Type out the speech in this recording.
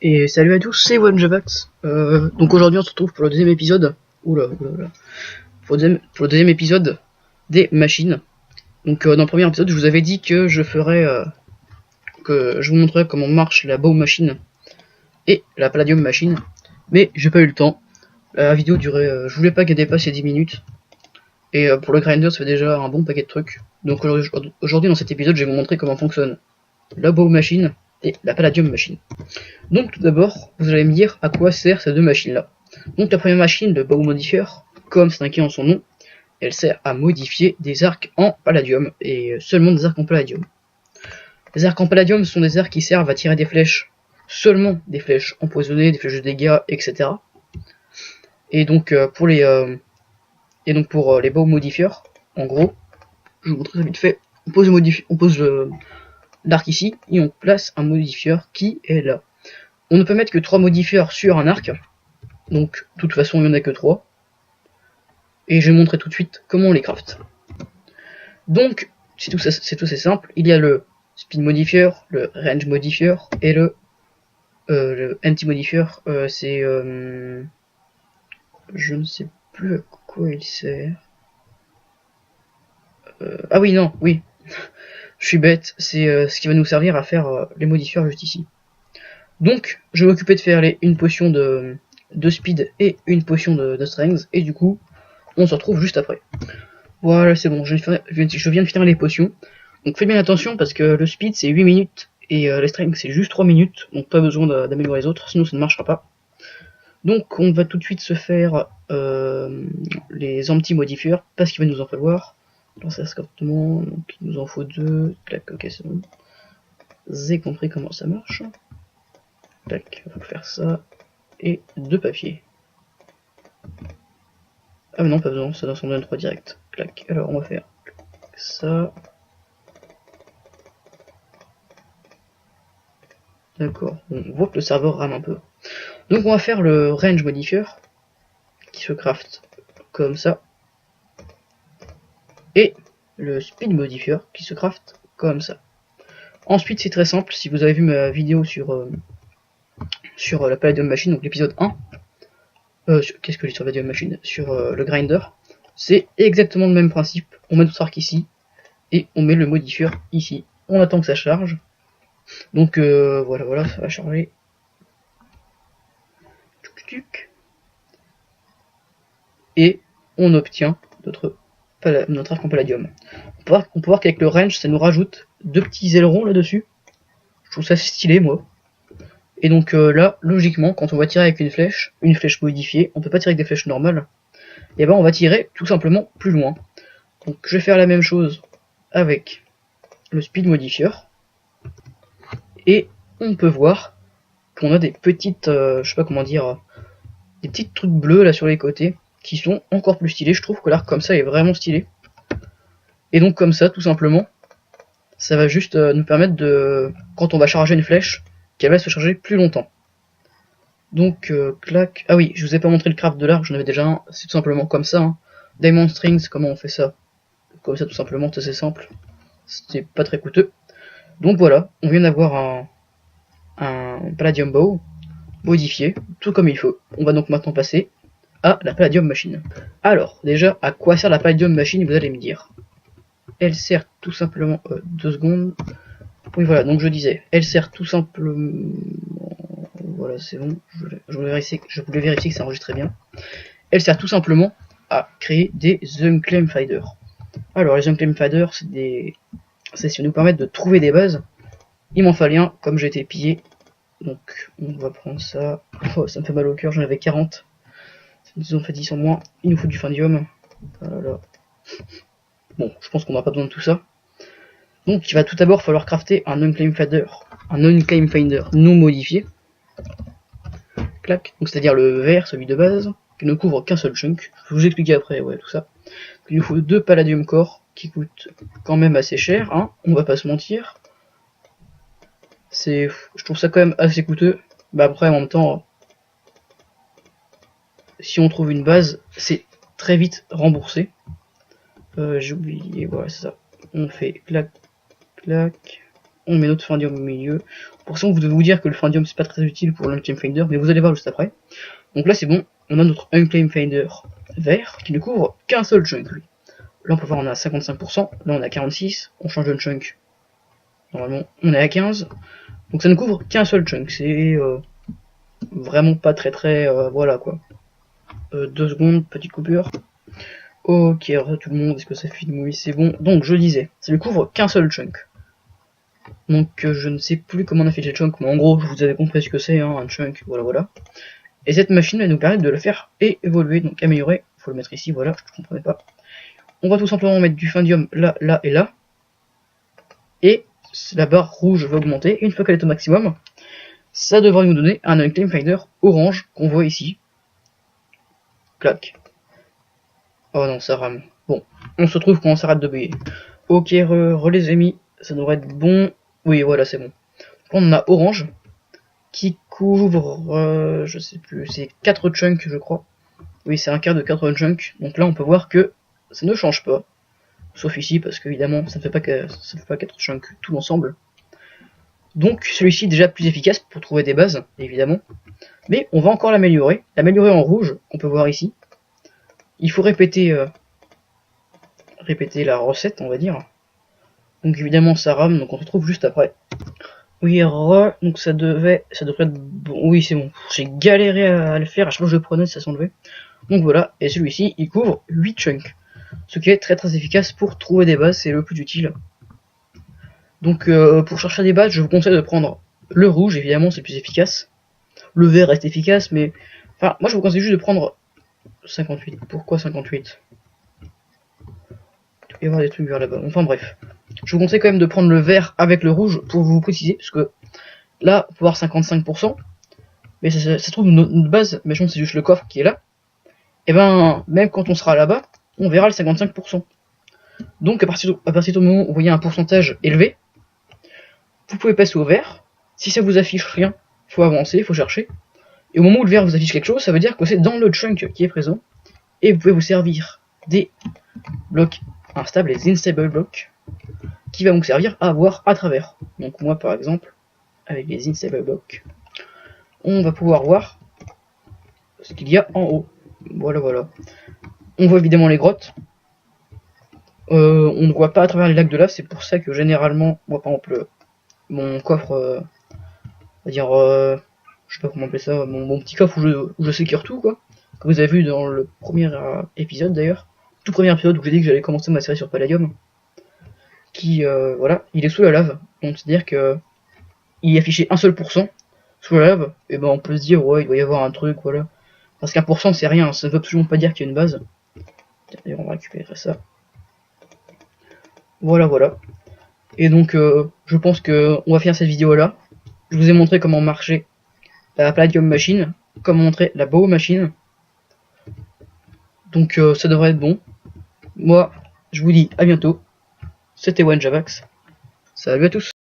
Et salut à tous, c'est OneJavax. Donc aujourd'hui on se retrouve pour le deuxième épisode. Oula. Pour le deuxième épisode des machines. Donc dans le premier épisode je vous avais dit que que je vous montrerais comment marche la Bow Machine et la Palladium Machine. Mais j'ai pas eu le temps. La vidéo durait, je voulais pas qu'elle dépasse les 10 minutes. Et pour le grinder ça fait déjà un bon paquet de trucs. Donc aujourd'hui dans cet épisode je vais vous montrer comment fonctionne la Bow Machine et la Palladium Machine. Donc tout d'abord, vous allez me dire à quoi servent ces deux machines-là. Donc la première machine, le Bow Modifier, comme c'est indiqué en son nom, elle sert à modifier des arcs en palladium, et seulement des arcs en palladium. Les arcs en palladium sont des arcs qui servent à tirer des flèches, seulement des flèches empoisonnées, des flèches de dégâts, etc. Et donc pour les Bow Modifier, en gros, je vous montre ça vite fait, on pose l'arc ici, et on place un modifieur qui est là. On ne peut mettre que 3 modifieurs sur un arc, donc de toute façon il n'y en a que 3. Et je vais montrer tout de suite comment on les craft. Donc c'est tout assez simple, il y a le speed modifier, le range modifier et le anti modifier, je ne sais plus à quoi il sert. Ah oui, non, oui, je suis bête, c'est ce qui va nous servir à faire les modifieurs juste ici. Donc, je vais m'occuper de faire une potion de speed et une potion de strength, et du coup, on se retrouve juste après. Voilà, c'est bon, je viens de finir les potions. Donc faites bien attention, parce que le speed c'est 8 minutes, et les strength c'est juste 3 minutes, donc pas besoin d'améliorer les autres, sinon ça ne marchera pas. Donc on va tout de suite se faire les anti-modifiers, parce qu'il va nous en falloir. Alors ça correctement, donc il nous en faut 2, clac, ok c'est bon. J'ai compris comment ça marche. Tac, on va faire ça. Et 2 papiers. Ah mais non, pas besoin, ça s'en donne 3 direct. Clac, alors on va faire ça. D'accord, on voit que le serveur rame un peu. Donc on va faire le range modifier, qui se craft comme ça. Et le speed modifier, qui se craft comme ça. Ensuite c'est très simple, si vous avez vu ma vidéo sur la Palladium Machine, donc l'épisode 1, qu'est-ce que j'ai sur la Palladium Machine, sur le grinder, c'est exactement le même principe. On met notre arc ici, et on met le modifier ici. On attend que ça charge. Donc voilà, ça va charger. Et on obtient notre arc en palladium. On peut voir qu'avec le range, ça nous rajoute 2 petits ailerons là-dessus. Je trouve ça stylé, moi. Et donc là, logiquement, quand on va tirer avec une flèche modifiée, on peut pas tirer avec des flèches normales, et ben on va tirer tout simplement plus loin. Donc je vais faire la même chose avec le speed modifier, et on peut voir qu'on a des petites, je sais pas comment dire, des petits trucs bleus là sur les côtés, qui sont encore plus stylés. Je trouve que l'arc comme ça est vraiment stylé. Et donc comme ça, tout simplement, ça va juste nous permettre de, quand on va charger une flèche, qu'elle va se charger plus longtemps. Donc clac, ah oui, je vous ai pas montré le craft de l'arc, j'en avais déjà un, c'est tout simplement comme ça, hein. Diamond Strings, comment on fait ça? Comme ça tout simplement, c'est assez simple, c'était pas très coûteux. Donc voilà, on vient d'avoir un Palladium Bow modifié, tout comme il faut. On va donc maintenant passer à la Palladium Machine. Alors, déjà, à quoi sert la Palladium Machine, vous allez me dire? Elle sert tout simplement... 2 secondes. Oui, voilà, donc je disais, elle sert tout simplement... Voilà, c'est bon, je voulais vérifier que ça enregistrait bien. Elle sert tout simplement à créer des Unclaimed Finders. Alors, les Unclaimed Finders, c'est ce qui nous permettre de trouver des bases. Il m'en fallait un, comme j'ai été pillé. Donc, on va prendre ça. Oh, ça me fait mal au cœur, j'en avais 40. Ça nous en fait 10 en moins. Il nous faut du Findium. Voilà. Bon, je pense qu'on n'a pas besoin de tout ça. Donc il va tout d'abord falloir crafter un Unclaimed Finder non modifié. Clac, donc c'est-à-dire le vert, celui de base, qui ne couvre qu'un seul chunk. Je vais vous expliquer après, ouais, tout ça. Il nous faut 2 Palladium Core, qui coûtent quand même assez cher, hein, on va pas se mentir. Je trouve ça quand même assez coûteux. Bah après, en même temps, si on trouve une base, c'est très vite remboursé. J'ai oublié, voilà, c'est ça. On fait clac, clac. On met notre Findium au milieu. Pour ça, vous devez vous dire que le Findium c'est pas très utile pour l'Unclaim Finder, mais vous allez voir juste après. Donc là c'est bon, on a notre Unclaim Finder vert qui ne couvre qu'un seul chunk lui. Là on peut voir on a 55%, là on a 46%, on change de chunk. Normalement on est à 15%, donc ça ne couvre qu'un seul chunk, c'est vraiment pas très voilà quoi. 2 secondes, petite coupure. Ok, tout le monde, est-ce que ça filme? Oui, c'est bon. Donc, je disais, ça ne couvre qu'un seul chunk. Donc, je ne sais plus comment on affiche les chunks, mais en gros, je vous avais compris ce que c'est, hein, un chunk, voilà. Et cette machine va nous permettre de le faire évoluer, donc améliorer. Il faut le mettre ici, voilà, je ne comprenais pas. On va tout simplement mettre du Findium là, là et là. Et la barre rouge va augmenter. Une fois qu'elle est au maximum, ça devrait nous donner un Unclaim Finder orange qu'on voit ici. Clac. Oh non, ça rame. Bon, on se retrouve quand on s'arrête de bugger. Ok, les amis, ça devrait être bon. Oui, voilà, c'est bon. On a orange qui couvre, je sais plus, c'est 4 chunks, je crois. Oui, c'est un quart de 4 chunks. Donc là, on peut voir que ça ne change pas. Sauf ici, parce qu'évidemment, ça ne fait pas 4 chunks tout ensemble. Donc, celui-ci est déjà plus efficace pour trouver des bases, évidemment. Mais on va encore l'améliorer. L'améliorer en rouge, qu'on peut voir ici. Il faut répéter la recette, on va dire. Donc évidemment ça rame, donc on se retrouve juste après. Oui, donc ça devrait être bon. Oui, c'est bon. J'ai galéré à le faire, à chaque fois que je le prenais, ça s'enlevait. Donc voilà, et celui-ci, il couvre 8 chunks. Ce qui est très efficace pour trouver des bases, c'est le plus utile. Donc pour chercher des bases, je vous conseille de prendre le rouge, évidemment, c'est le plus efficace. Le vert reste efficace, mais... Enfin, moi je vous conseille juste de prendre 58. Pourquoi 58 ? Il va y avoir des trucs vers là-bas. Enfin bref. Je vous conseille quand même de prendre le vert avec le rouge pour vous préciser, parce que là, on peut voir 55%, mais ça se trouve notre base, mais c'est juste le coffre qui est là. Et ben, même quand on sera là-bas, on verra le 55%. Donc à partir du moment où vous voyez un pourcentage élevé, vous pouvez passer au vert. Si ça vous affiche rien, il faut avancer, il faut chercher. Et au moment où le vert vous affiche quelque chose, ça veut dire que c'est dans le chunk qui est présent. Et vous pouvez vous servir des blocs instables, les instable blocks, qui va vous servir à voir à travers. Donc moi par exemple, avec les instable blocks, on va pouvoir voir ce qu'il y a en haut. Voilà. On voit évidemment les grottes. On ne voit pas à travers les lacs de lave, c'est pour ça que généralement, moi par exemple, mon coffre, on va dire, je sais pas comment appeler ça, mon petit coffre où je sécure tout, quoi, que vous avez vu dans le premier épisode d'ailleurs, tout premier épisode où j'ai dit que j'allais commencer ma série sur Palladium, qui, voilà, il est sous la lave, donc c'est-à-dire que il est affiché 1 seul % sous la lave, et ben on peut se dire, ouais, il doit y avoir un truc, voilà, parce qu'un % c'est rien, ça ne veut absolument pas dire qu'il y a une base. D'ailleurs, on va récupérer ça. Voilà. Et donc, je pense que on va finir cette vidéo là. Je vous ai montré comment marcher la Palladium Machine, comment montrer la Bow Machine. Donc, ça devrait être bon. Moi, je vous dis à bientôt. C'était OneJavax. Salut à tous.